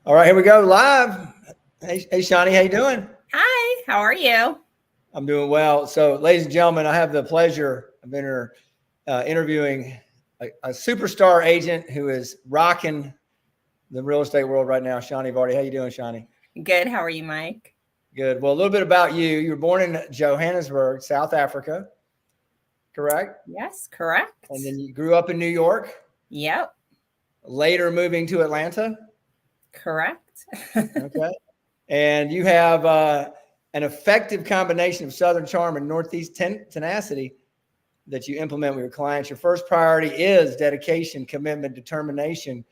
All right, here we go live. Hey, Shani, how you doing? Hi, how are you? I'm doing well. So, ladies and gentlemen, I have the pleasure of interviewing a superstar agent who is rocking the real estate world right now. Shani Vardy, how you doing, Shani? Good. How are you, Mike? Good. Well, a little bit about you. You were born in Johannesburg, South Africa, correct? Yes, correct. And then you grew up in New York, Yep, later moving to Atlanta. correct. Okay. And you have an effective combination of Southern charm and Northeast tenacity that you implement with your clients. Your first priority is dedication, commitment, determination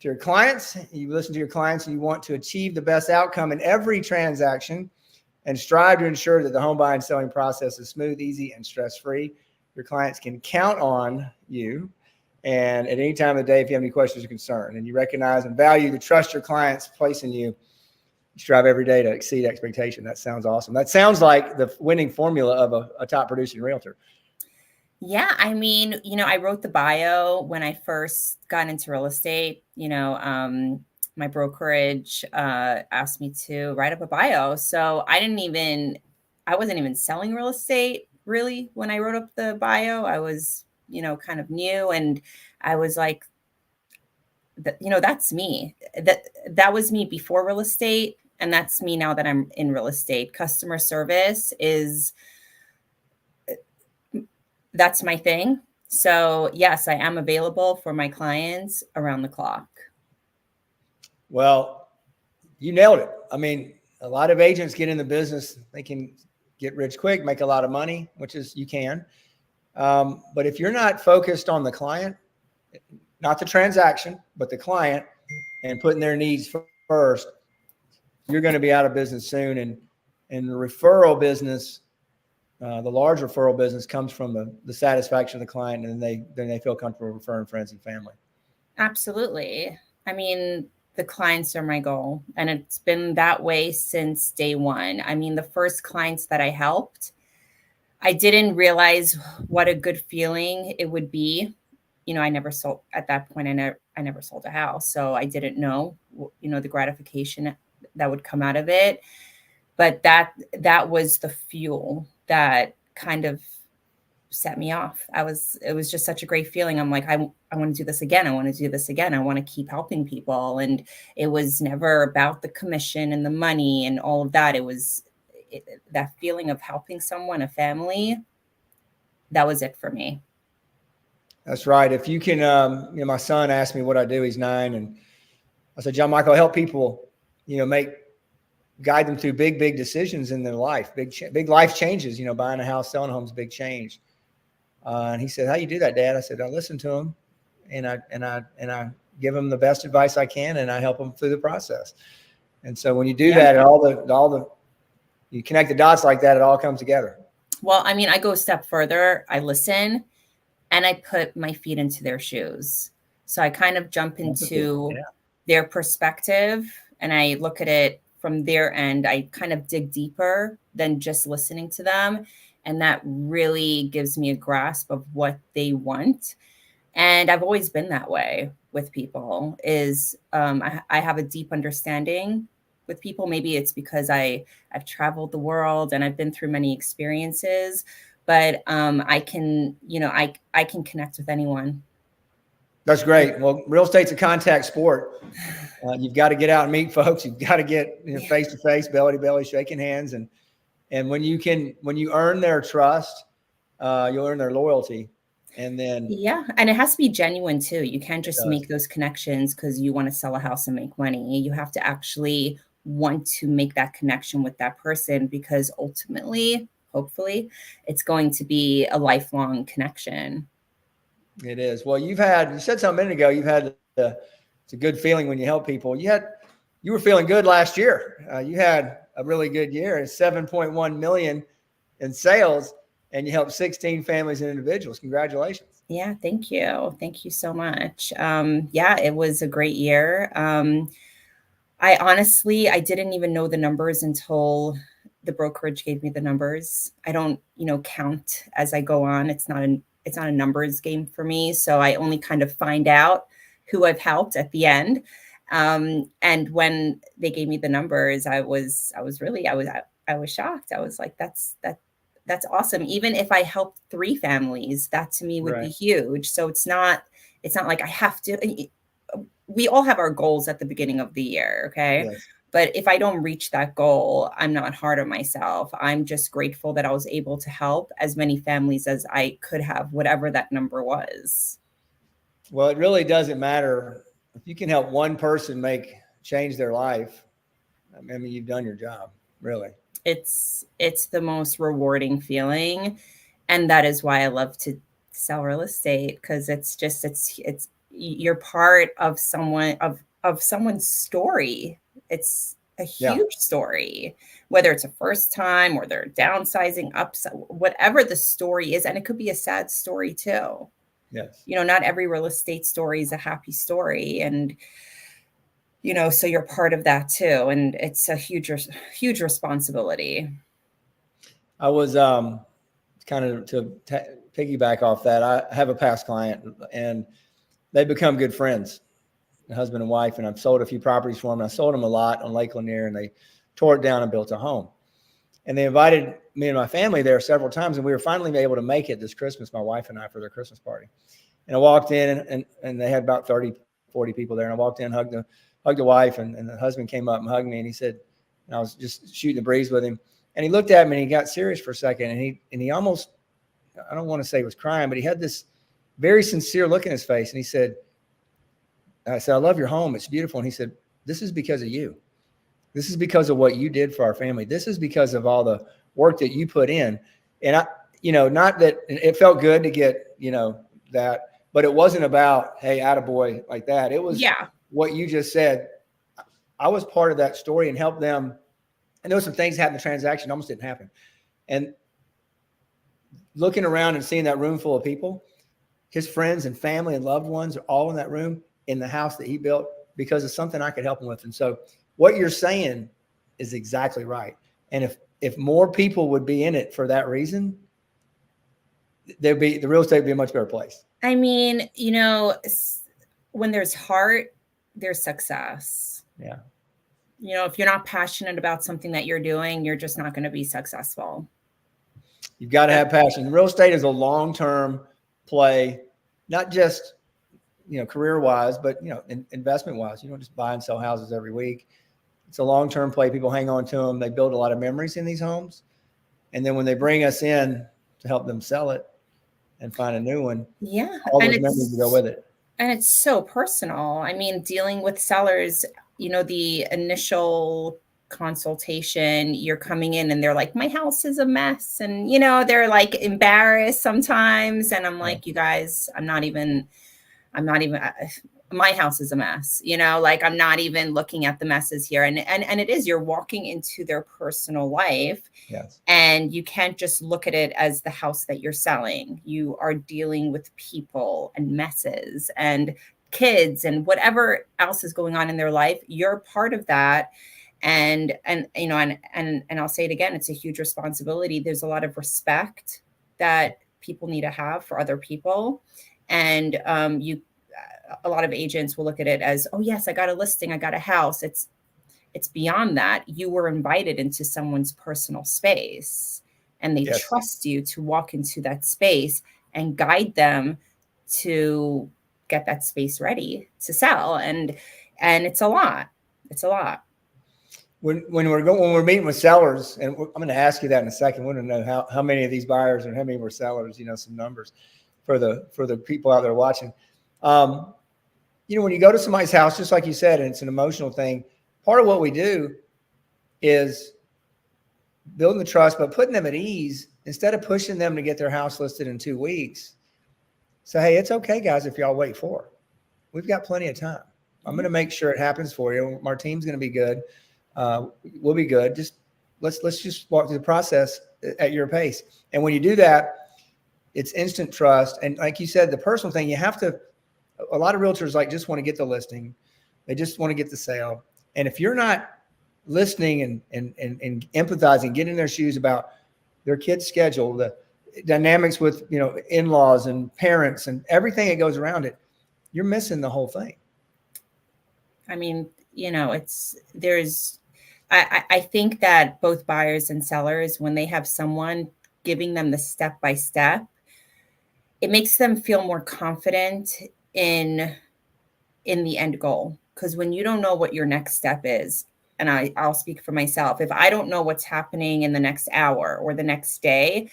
to your clients. You listen to your clients and you want to achieve the best outcome in every transaction and strive to ensure that the home buying and selling process is smooth, easy, and stress-free. Your clients can count on you. And at any time of the day, if you have any questions or concern, and you recognize and value the trust your clients place in you, you strive every day to exceed expectation. That sounds awesome. That sounds like the winning formula of a top producing realtor. Yeah, I mean, I wrote the bio when I first got into real estate. My brokerage asked me to write up a bio. So I wasn't even selling real estate really when I wrote up the bio. I was, kind of new, and I was like, that's me. That was me before real estate, and that's me now that I'm in real estate. Customer service is that's my thing. So yes, I am available for my clients around the clock. Well, you nailed it. I mean, a lot of agents get in the business, they can get rich quick, make a lot of money, which is you can. But if you're not focused on the client, not the transaction, but the client, and putting their needs first, you're going to be out of business soon. And the referral business, the large referral business, comes from the satisfaction of the client, and then they feel comfortable referring friends and family. Absolutely. I mean, the clients are my goal, and it's been that way since day one. I mean, the first clients that I helped, I didn't realize what a good feeling it would be. I never sold at that point. I never sold a house, so I didn't know, the gratification that would come out of it. But that was the fuel that kind of set me off. It was just such a great feeling. I'm like, I want to do this again. I want to do this again. I want to keep helping people. And it was never about the commission and the money and all of that. That feeling of helping someone, a family, that was it for me. That's right. If you can, my son asked me what I do. He's 9. And I said, John Michael, help people, guide them through big decisions in their life, big life changes. Buying a house, selling a home is a big change. And he said, "How you do that, Dad?" I said, "I listen to them, and I give them the best advice I can, and I help them through the process." And so when you do that, and you connect the dots like that, it all comes together. Well, I mean, I go a step further. I listen, and I put my feet into their shoes. So I kind of jump into their perspective, and I look at it from their end. I kind of dig deeper than just listening to them. And that really gives me a grasp of what they want. And I've always been that way with people I have a deep understanding with people. Maybe it's because I've traveled the world and I've been through many experiences, but I can connect with anyone. That's great. Well, real estate's a contact sport. You've got to get out and meet folks. You've got to get face to face, belly to belly, shaking hands. And when you earn their trust, you'll earn their loyalty. And then and it has to be genuine too. You can't just make those connections because you want to sell a house and make money. You have to actually want to make that connection with that person, because ultimately, hopefully, it's going to be a lifelong connection. It is. Well, you said something a minute ago. It's a good feeling when you help people. You were feeling good last year. You had a really good year, 7.1 million in sales, and you helped 16 families and individuals. Congratulations. Yeah, thank you. Thank you so much. It was a great year. I didn't even know the numbers until the brokerage gave me the numbers. I don't, count as I go on. It's not a numbers game for me. So I only kind of find out who I've helped at the end. And when they gave me the numbers, I was shocked. I was like, that's awesome. Even if I helped 3 families, that to me would be Right. huge. So it's not like I have to. We all have our goals at the beginning of the year, okay? Yes. But if I don't reach that goal, I'm not hard on myself. I'm just grateful that I was able to help as many families as I could have, whatever that number was. Well, it really doesn't matter if you can help one person change their life. I mean, you've done your job, really. It's the most rewarding feeling, and that is why I love to sell real estate, because it's you're part of someone's story. It's a huge story, whether it's a first time or they're downsizing, up, whatever the story is, and it could be a sad story too. Yes. Not every real estate story is a happy story, and so you're part of that too, and it's a huge responsibility. I was kind of to piggyback off that. I have a past client, and they become good friends, husband and wife, and I've sold a few properties for them. I sold them a lot on Lake Lanier, and they tore it down and built a home. And they invited me and my family there several times, and we were finally able to make it this Christmas, my wife and I, for their Christmas party. And I walked in, and they had about 30, 40 people there. And I walked in, hugged the wife, and the husband came up and hugged me, and he said, and I was just shooting the breeze with him. And he looked at me and he got serious for a second, and he almost, I don't want to say he was crying, but he had this very sincere look in his face. And he said, I said, I love your home. It's beautiful. And he said, this is because of you. This is because of what you did for our family. This is because of all the work that you put in. And I, not that it felt good to get, that, but it wasn't about, hey, attaboy, like that. It was what you just said. I was part of that story and helped them. And there were some things happened. The transaction almost didn't happen. And looking around and seeing that room full of people, his friends and family and loved ones are all in that room in the house that he built because of something I could help him with. And so what you're saying is exactly right. And if more people would be in it for that reason, the real estate would be a much better place. I mean, when there's heart, there's success. Yeah. If you're not passionate about something that you're doing, you're just not going to be successful. You've got to have passion. Real estate is a long-term play, not just, career-wise, but, investment-wise. You don't just buy and sell houses every week. It's a long-term play. People hang on to them. They build a lot of memories in these homes. And then when they bring us in to help them sell it and find a new one, all those memories go with it. And it's so personal. I mean, dealing with sellers, the initial consultation, you're coming in and they're like, my house is a mess. And, they're like embarrassed sometimes. And I'm like, you guys, I'm not even, my house is a mess, like I'm not even looking at the messes here. And it is, you're walking into their personal life. Yes. And you can't just look at it as the house that you're selling. You are dealing with people and messes and kids and whatever else is going on in their life. You're part of that. And I'll say it again, it's a huge responsibility. There's a lot of respect that people need to have for other people. And a lot of agents will look at it as, oh yes, I got a listing, I got a house. It's beyond that. You were invited into someone's personal space, and they trust you to walk into that space and guide them to get that space ready to sell. And it's a lot. It's a lot. When we're meeting with sellers, and I'm going to ask you that in a second. We want to know how many of these buyers and how many were sellers. Some numbers for the people out there watching. When you go to somebody's house, just like you said, and it's an emotional thing. Part of what we do is building the trust, but putting them at ease instead of pushing them to get their house listed in 2 weeks. So, hey, it's okay, guys, if y'all wait for it. We've got plenty of time. I'm going to make sure it happens for you. Our team's going to be good. We'll be good. Just let's just walk through the process at your pace. And when you do that, it's instant trust. And like you said, the personal thing, a lot of realtors just want to get the listing. They just want to get the sale. And if you're not listening and empathizing, getting in their shoes about their kid's schedule, the dynamics with, in-laws and parents and everything that goes around it, you're missing the whole thing. I mean, I think that both buyers and sellers, when they have someone giving them the step by step, it makes them feel more confident in the end goal. Because when you don't know what your next step is, and I'll speak for myself, if I don't know what's happening in the next hour or the next day,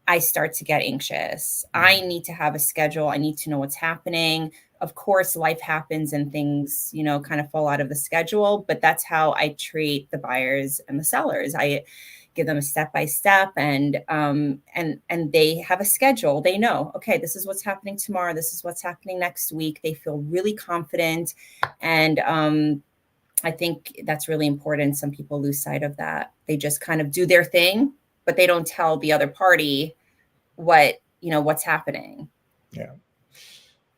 I start to get anxious. I need to have a schedule. I need to know what's happening. Of course, life happens and things, kind of fall out of the schedule, but that's how I treat the buyers and the sellers. I give them a step by step, and they have a schedule. They know, okay, this is what's happening tomorrow. This is what's happening next week. They feel really confident, and I think that's really important. Some people lose sight of that. They just kind of do their thing, but they don't tell the other party what's happening. Yeah.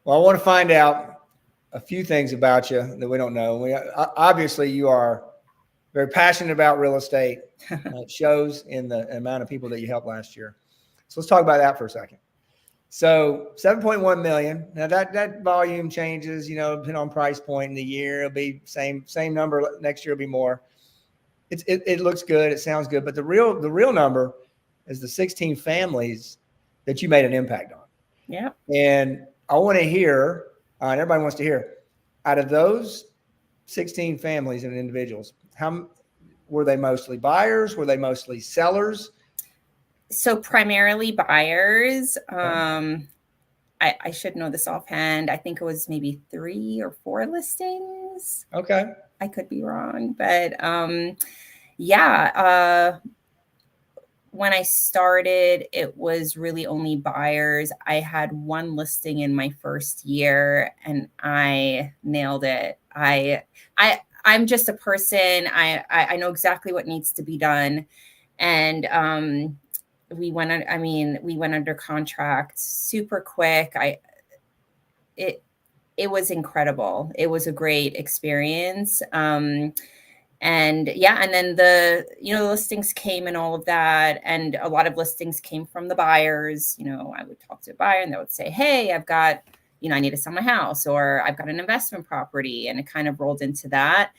Well, I want to find out a few things about you that we don't know. Obviously, you are very passionate about real estate. It shows in the amount of people that you helped last year. So let's talk about that for a second. So 7.1 million. Now that volume changes, depending on price point in the year. It'll be same number. Next year will be more. It looks good. It sounds good. But the real number is the 16 families that you made an impact on. Yeah. And I want to hear, and everybody wants to hear, out of those 16 families and individuals, how were they mostly buyers? Were they mostly sellers? So primarily buyers. I should know this offhand. I think it was maybe 3 or 4 listings. Okay. I could be wrong, but yeah. When I started, it was really only buyers. I had 1 listing in my first year, and I nailed it. I'm just a person. I know exactly what needs to be done, and we went under contract super quick. It was incredible. It was a great experience. And yeah, and then the listings came and all of that, and a lot of listings came from the buyers. I would talk to a buyer and they would say, hey, I've got, I need to sell my house, or I've got an investment property, and it kind of rolled into that.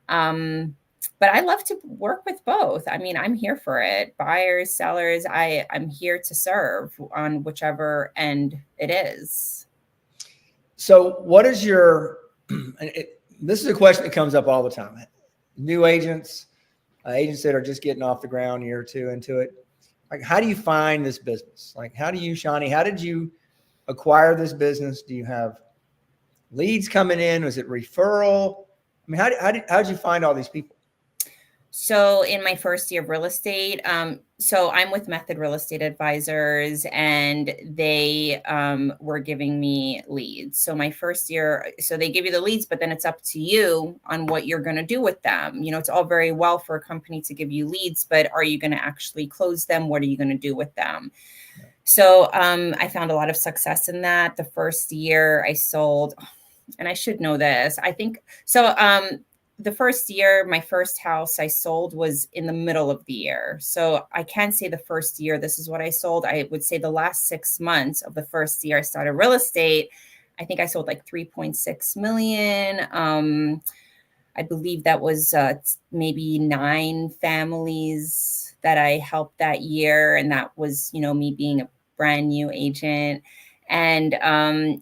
But I love to work with both. I mean, I'm here for it. Buyers, sellers, I'm here to serve on whichever end it is. So what is this is a question that comes up all the time. New agents, agents that are just getting off the ground a year or two into it. Like, how do you find this business? Like, Shani, how did you acquire this business? Do you have leads coming in? Was it referral? I mean, how did you find all these people? So in my first year of real estate, so I'm with Method Real Estate Advisors, and they were giving me leads. So my first year, so they give you the leads, but then it's up to you on what you're going to do with them. It's all very well for a company to give you leads, but are you going to actually close them? What are you going to do with them? Yeah. So I found a lot of success in that. The first year I sold, and I should know this, I think, so the first year, my first house I sold was in the middle of the year. So I can't say the first year, this is what I sold. I would say the last 6 months of the first year I started real estate, I think I sold like 3.6 million. I believe that was maybe 9 families that I helped that year. And that was, me being a brand new agent. And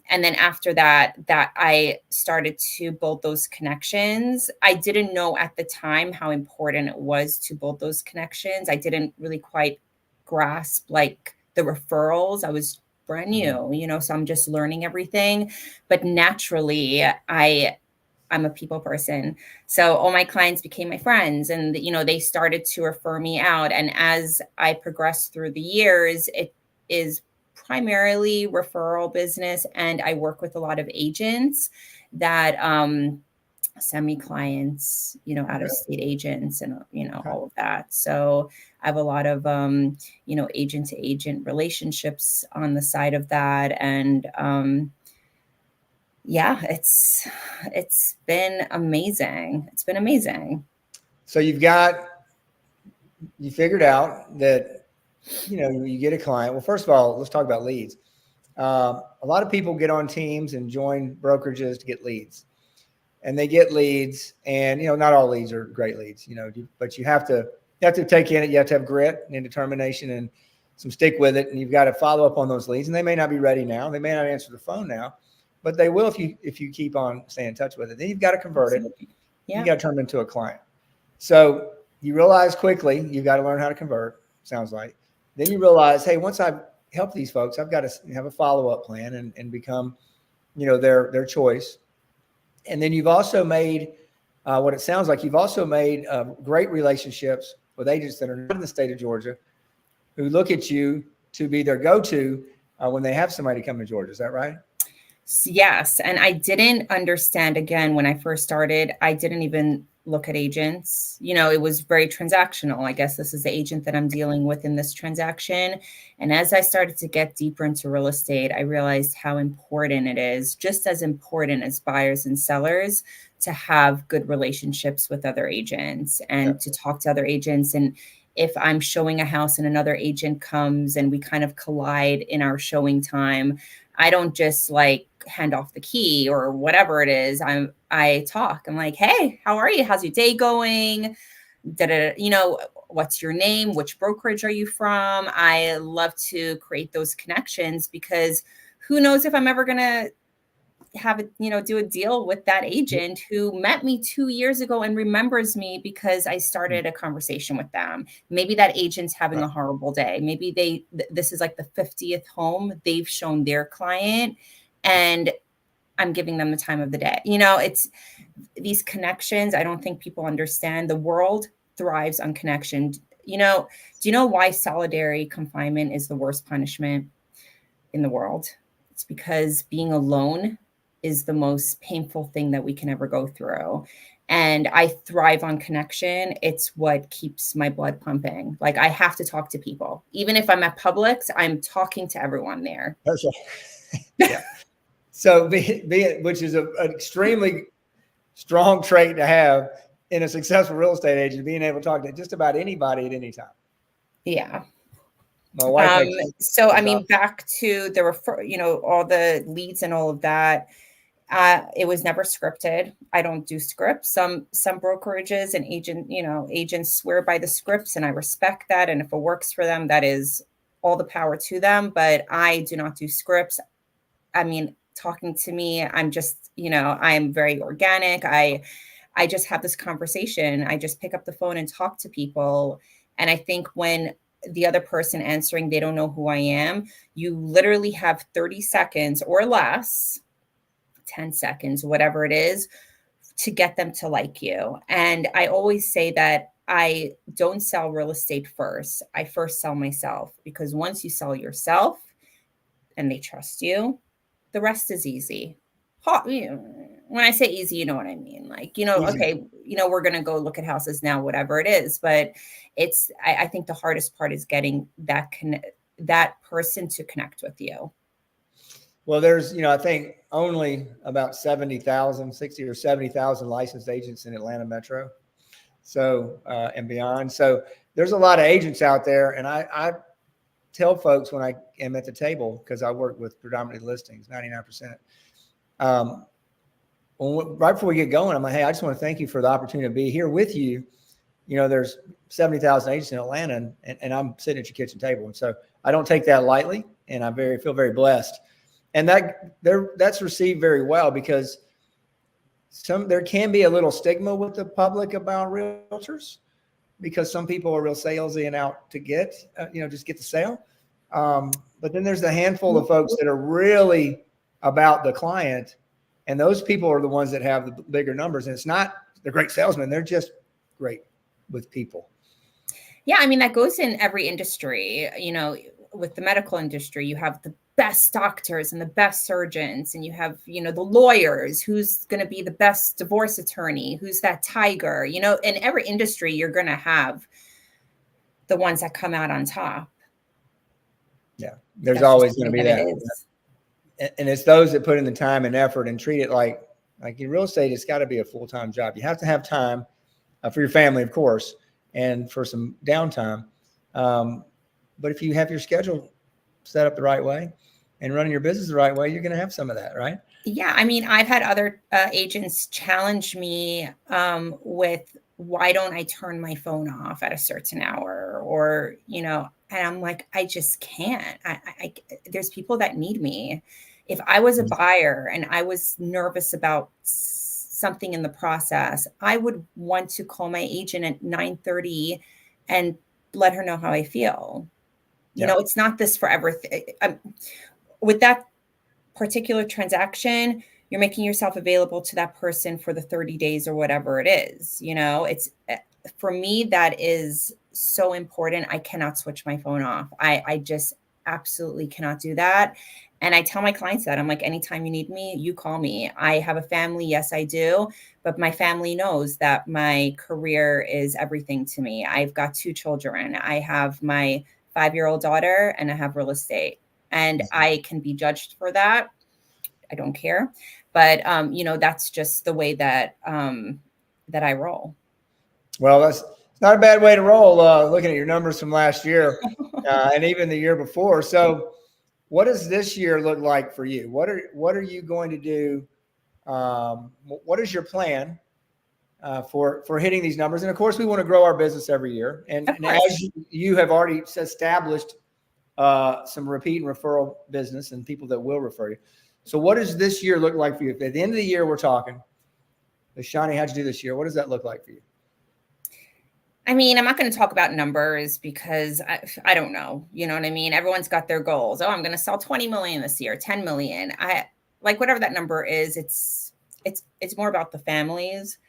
then after that I started to build those connections. I didn't know at the time how important it was to build those connections. I didn't really quite grasp like the referrals. I was brand new, so I'm just learning everything. But naturally, I'm a people person. So all my clients became my friends, and, they started to refer me out. And as I progressed through the years, it is primarily referral business. And I work with a lot of agents that send me clients, out of state agents and, all of that. So I have a lot of, agent to agent relationships on the side of that. And, yeah, it's been amazing. It's been amazing. So you figured out that, you get a client. Well, first of all, let's talk about leads. A lot of people get on teams and join brokerages to get leads. and they get leads, and not all leads are great leads, but you have to take in it. You have to have grit and determination and some stick with it, and you've got to follow up on those leads. And they may not be ready now, they may not answer the phone now, but they will if you keep on staying in touch with it. Then you've got to convert it. Yeah. You got to turn them into a client. So you realize quickly you've got to learn how to convert. Sounds like. Then you realize, hey, once I've helped these folks, I've got to have a follow-up plan and become, their choice. And then you've also made what it sounds like you've also made great relationships with agents that are not in the state of Georgia who look at you to be their go-to when they have somebody come to Georgia. Is that right? Yes. And I didn't understand, again, when I first started, I didn't even look at agents. It was very transactional. I guess this is the agent that I'm dealing with in this transaction. And as I started to get deeper into real estate, I realized how important it is, just as important as buyers and sellers, to have good relationships with other agents and to talk to other agents. And if I'm showing a house and another agent comes and we kind of collide in our showing time, I don't just hand off the key or whatever it is. I talk. I'm like, hey, how are you? How's your day going? What's your name? Which brokerage are you from? I love to create those connections because who knows if I'm ever going to have do a deal with that agent who met me 2 years ago and remembers me because I started a conversation with them. Maybe that agent's having a horrible day. Maybe this is like the 50th home they've shown their client and I'm giving them the time of the day. It's these connections. I don't think people understand. The world thrives on connection. Do you know why solitary confinement is the worst punishment in the world? It's because being alone is the most painful thing that we can ever go through. And I thrive on connection. It's what keeps my blood pumping. I have to talk to people. Even if I'm at Publix, I'm talking to everyone there. That's right. Yeah. So which is an extremely strong trait to have in a successful real estate agent, being able to talk to just about anybody at any time. Yeah. My wife back to the all the leads and all of that. It was never scripted. I don't do scripts. Some brokerages and agents swear by the scripts, and I respect that. And if it works for them, that is all the power to them. But I do not do scripts. Talking to me, I'm just, I'm very organic. I just have this conversation. I just pick up the phone and talk to people. And I think when the other person answering, they don't know who I am, you literally have 30 seconds or less, 10 seconds, whatever it is, to get them to like you. And I always say that I don't sell real estate first. I first sell myself, because once you sell yourself and they trust you, the rest is easy. When I say easy, you know what I mean? Easy. Okay, we're going to go look at houses now, whatever it is. But I think the hardest part is getting that person to connect with you. Well, there's, I think only about 60 or 70,000 licensed agents in Atlanta Metro. So, and beyond. So there's a lot of agents out there. And I tell folks when I am at the table, because I work with predominantly listings, 99%. Right before we get going, I'm like, hey, I just want to thank you for the opportunity to be here with you. There's 70,000 agents in Atlanta, and I'm sitting at your kitchen table. And so I don't take that lightly, and I feel very blessed. And that's received very well, because there can be a little stigma with the public about realtors, because some people are real salesy and out to get, just get the sale. But then there's the handful of folks that are really about the client. And those people are the ones that have the bigger numbers. And it's not the great salesmen. They're just great with people. Yeah. That goes in every industry. With the medical industry, you have the best doctors and the best surgeons, and you have, the lawyers, who's going to be the best divorce attorney, who's that tiger, in every industry, you're going to have the ones that come out on top. Yeah. There's always going to be that. And it's those that put in the time and effort and treat it like in real estate, it's got to be a full-time job. You have to have time for your family, of course, and for some downtime. But if you have your schedule set up the right way, and running your business the right way, you're going to have some of that, right? Yeah. I mean, I've had other agents challenge me with, why don't I turn my phone off at a certain hour? Or, you know, and I'm like, I just can't. There's people that need me. If I was a buyer and I was nervous about something in the process, I would want to call my agent at 9:30 and let her know how I feel. You know, it's not this forever. With that particular transaction, you're making yourself available to that person for the 30 days or whatever it is. You know, it's, for me, that is so important. I cannot switch my phone off. I just absolutely cannot do that. And I tell my clients that, I'm like, anytime you need me, you call me. I have a family. Yes, I do. But my family knows that my career is everything to me. I've got 2 children. I have my 5-year-old daughter, and I have real estate, and I can be judged for that. I don't care. But, you know, that's just the way that, that I roll. Well, it's not a bad way to roll, looking at your numbers from last year and even the year before. So what does this year look like for you? What are you going to do? What is your plan for hitting these numbers? And of course, we want to grow our business every year. And as you have already established some repeat and referral business and people that will refer you. So what does this year look like for you? If at the end of the year, we're talking, Shani, how'd you do this year? What does that look like for you? I mean, I'm not going to talk about numbers because I don't know. You know what I mean? Everyone's got their goals. Oh, I'm going to sell 20 million this year, 10 million. I like whatever that number is. It's more about the families.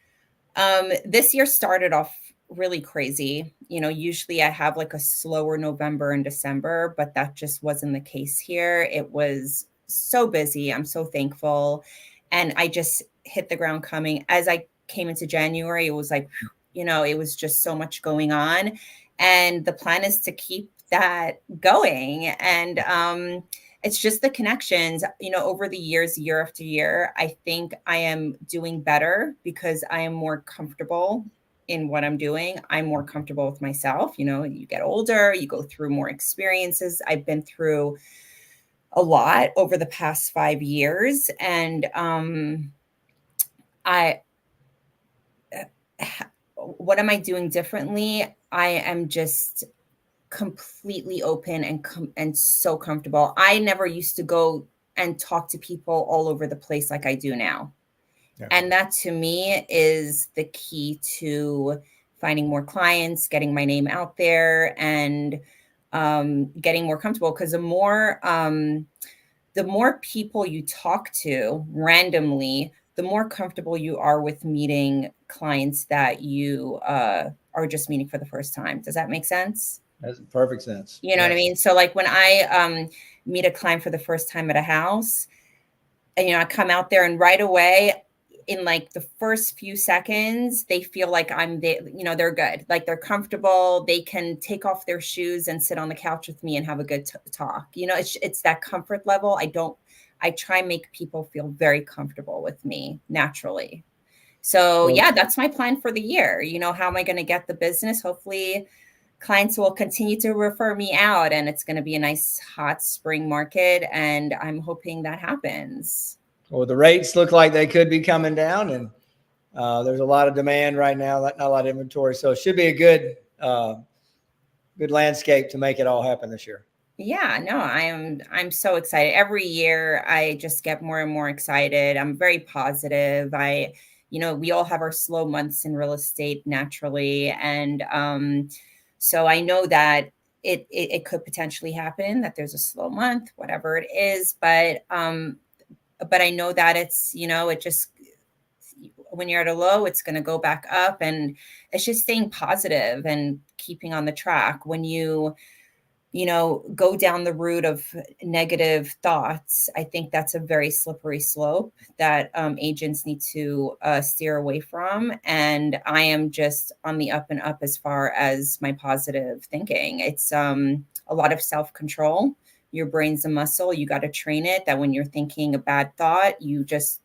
This year started off really crazy. You know, usually I have like a slower November and December, but that just wasn't the case here. It was so busy. I'm so thankful. And I just hit the ground coming. As I came into January, it was like, you know, it was just so much going on. And the plan is to keep that going. And it's just the connections, you know, over the years, year after year. I think I am doing better because I am more comfortable in what I'm doing. I'm more comfortable with myself. You know, you get older, you go through more experiences. I've been through a lot over the past 5 years. And what am I doing differently? I am just completely open and so comfortable. I never used to go and talk to people all over the place like I do now. Yeah. And that to me is the key to finding more clients, getting my name out there, and getting more comfortable. Because the more people you talk to randomly, the more comfortable you are with meeting clients that you are just meeting for the first time. Does that make sense? That's perfect sense. You know what I mean? So like when I meet a client for the first time at a house, and, you know, I come out there and right away, in like the first few seconds, they feel like I'm there, you know, they're good. Like they're comfortable. They can take off their shoes and sit on the couch with me and have a good talk. You know, it's that comfort level. I try and make people feel very comfortable with me naturally. So yeah, that's my plan for the year. You know, how am I going to get the business? Hopefully clients will continue to refer me out, and it's going to be a nice hot spring market. And I'm hoping that happens. Well, the rates look like they could be coming down, and there's a lot of demand right now, not a lot of inventory. So it should be a good landscape to make it all happen this year. Yeah, no, I'm so excited. Every year I just get more and more excited. I'm very positive. You know, we all have our slow months in real estate naturally. And so I know that it could potentially happen, that there's a slow month, whatever it is. But I know that it's, you know, it just, when you're at a low, it's going to go back up, and it's just staying positive and keeping on the track. When you know, go down the route of negative thoughts, I think that's a very slippery slope that agents need to steer away from. And I am just on the up and up as far as my positive thinking. It's a lot of self-control. Your brain's a muscle. You got to train it, that when you're thinking a bad thought, you just,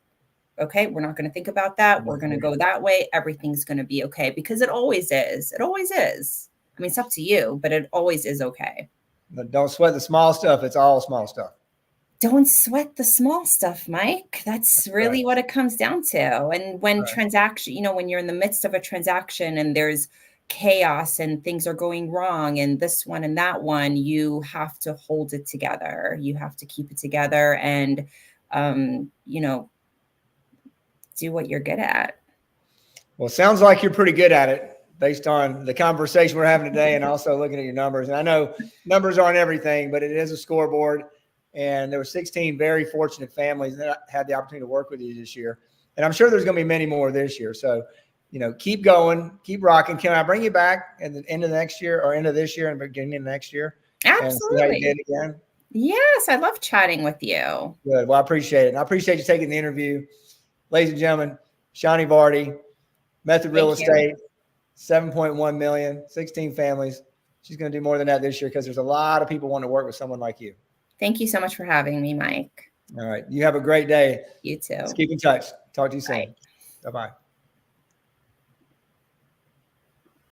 okay, we're not going to think about that. We're going to go that way. Everything's going to be okay, because it always is. It always is. I mean, it's up to you, but it always is okay. But don't sweat the small stuff. It's all small stuff. don't sweat the small stuff, Mike. That's really what it comes down to. And when when you're in the midst of a transaction and there's chaos and things are going wrong and this one and that one, you have to hold it together. You have to keep it together and, do what you're good at. Well, sounds like you're pretty good at it based on the conversation we're having today and also looking at your numbers. And I know numbers aren't everything, but it is a scoreboard. And there were 16 very fortunate families that had the opportunity to work with you this year. And I'm sure there's going to be many more this year. So, keep going, keep rocking. Can I bring you back at the end of next year or end of this year and beginning of next year? Absolutely. And see how you did again? Yes, I love chatting with you. Good. Well, I appreciate it. And I appreciate you taking the interview. Ladies and gentlemen, Shani Vardy, Method Real Estate, 7.1 million, 16 families. She's going to do more than that this year because there's a lot of people wanting to work with someone like you. Thank you so much for having me, Mike. All right. You have a great day. You too. Let's keep in touch. Talk to you soon. Bye-bye.